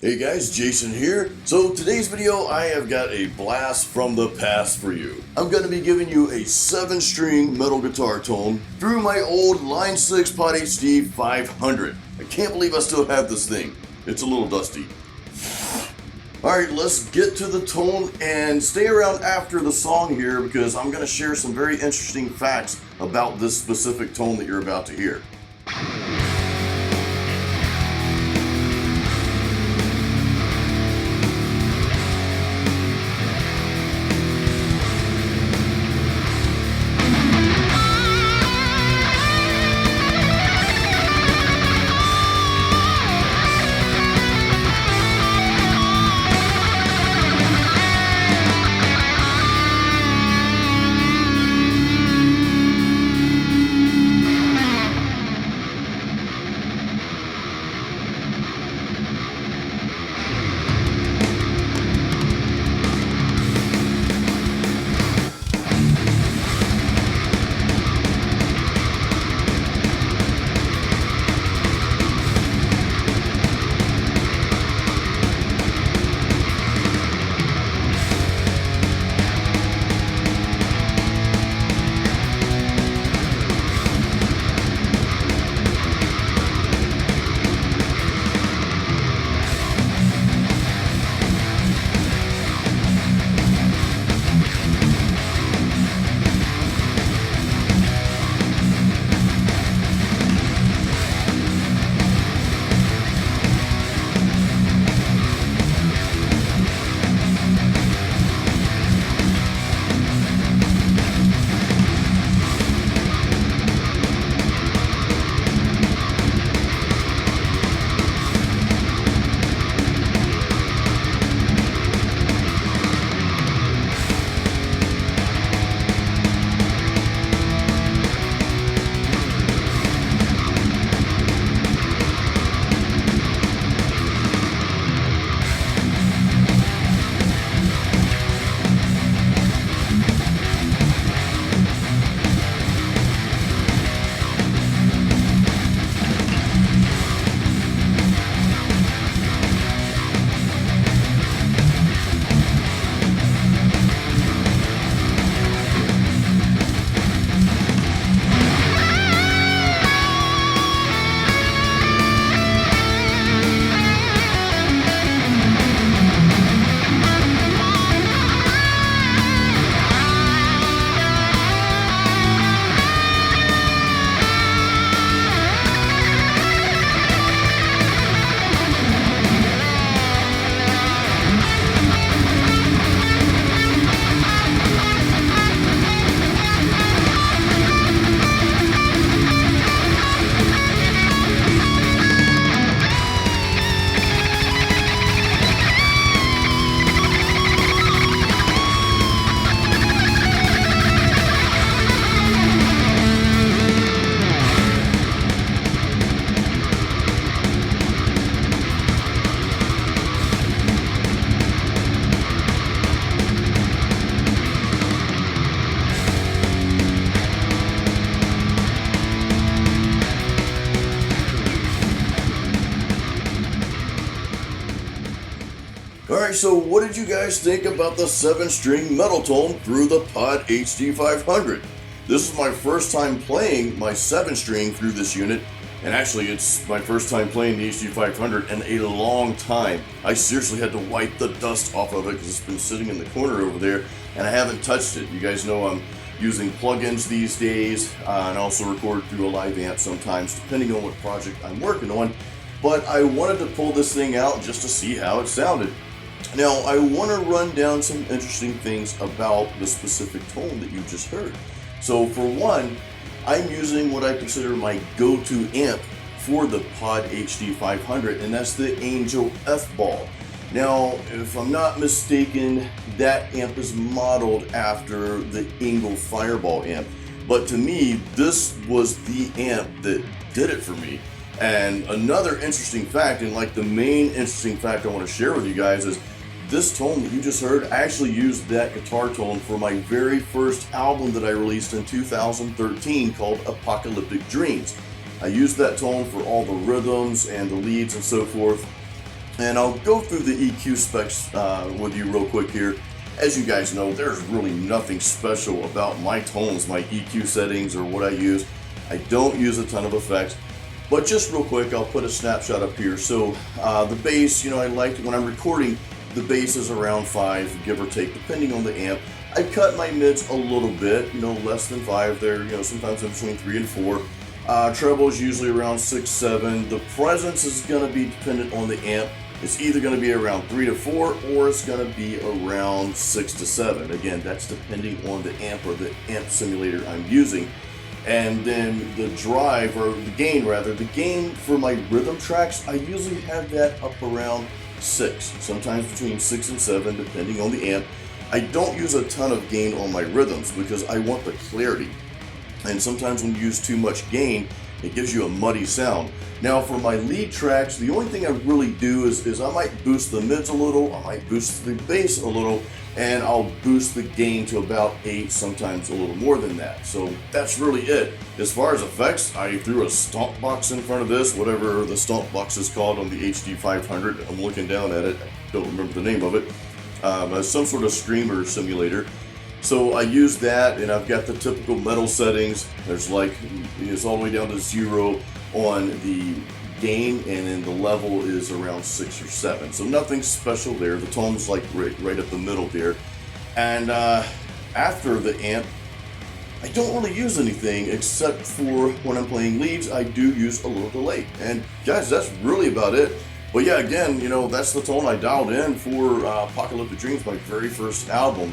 Hey guys, Jason here. So today's video, I have got a blast from the past for you. I'm going to be giving you a 7-string metal guitar tone through my old Line 6 POD HD500. I can't believe I still have this thing. It's a little dusty. Alright, let's get to the tone and stay around after the song here because I'm going to share some very interesting facts about this specific tone that you're about to hear. Alright, so what did you guys think about the 7-string metal tone through the POD HD500? This is my first time playing my 7-string through this unit, and actually it's my first time playing the HD500 in a long time. I seriously had to wipe the dust off of it because it's been sitting in the corner over there, and I haven't touched it. You guys know I'm using plugins these days, and also record through a live amp sometimes, depending on what project I'm working on. But I wanted to pull this thing out just to see how it sounded. Now, I want to run down some interesting things about the specific tone that you just heard. So for one, I'm using what I consider my go-to amp for the POD HD500, and that's the ENGL Fireball. Now, if I'm not mistaken, that amp is modeled after the ENGL Fireball amp. But to me, this was the amp that did it for me. And another interesting fact, and like the main interesting fact I want to share with you guys, is this tone that you just heard. I actually used that guitar tone for my very first album that I released in 2013 called Apocalyptic Dreams. I used that tone for all the rhythms and the leads and so forth. And I'll go through the EQ specs with you real quick here. As you guys know, there's really nothing special about my tones, my EQ settings, or what I use. I don't use a ton of effects, but just real quick, I'll put a snapshot up here. So the bass, I like when I'm recording, the bass is around 5, give or take, depending on the amp. I cut my mids a little bit, less than 5 there, sometimes in between 3 and 4. Treble is usually around 6, 7. The presence is going to be dependent on the amp. It's either going to be around 3 to 4 or it's going to be around 6 to 7. Again, that's depending on the amp or the amp simulator I'm using. And then the drive, or the gain rather, the gain for my rhythm tracks, I usually have that up around 6, sometimes between 6 and 7 depending on the amp. I don't use a ton of gain on my rhythms because I want the clarity. And sometimes when you use too much gain, it gives you a muddy sound. Now for my lead tracks, the only thing I really do is I might boost the mids a little, I might boost the bass a little, and I'll boost the gain to about 8, sometimes a little more than that. So that's really it. As far as effects, I threw a stomp box in front of this, whatever the stomp box is called on the HD500. I'm looking down at it, I don't remember the name of it. Some sort of screamer simulator. So I use that, and I've got the typical metal settings. There's it's all the way down to 0 on the gain, and then the level is around 6 or 7. So nothing special there. The tone's right up the middle there. And after the amp, I don't really use anything except for when I'm playing leads. I do use a little delay. And guys, that's really about it. But yeah, again, that's the tone I dialed in for Apocalyptic Dreams, my very first album.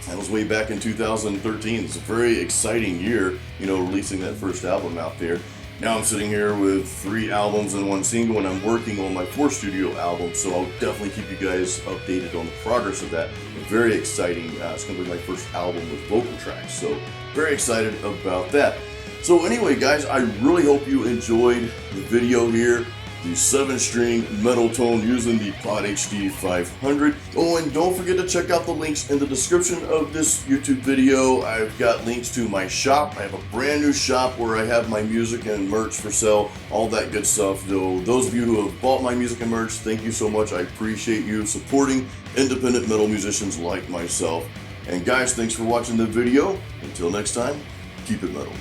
That was way back in 2013. It's a very exciting year, releasing that first album out there. Now I'm sitting here with 3 albums and 1 single, and I'm working on my 4th studio album, so I'll definitely keep you guys updated on the progress of that. Very exciting. It's going to be my first album with vocal tracks, so very excited about that. So anyway, guys, I really hope you enjoyed the video here. The 7-string metal tone using the POD HD500. Oh, and don't forget to check out the links in the description of this YouTube video. I've got links to my shop. I have a brand new shop where I have my music and merch for sale, all that good stuff. So those of you who have bought my music and merch, thank you so much. I appreciate you supporting independent metal musicians like myself. And guys, thanks for watching the video. Until next time, keep it metal.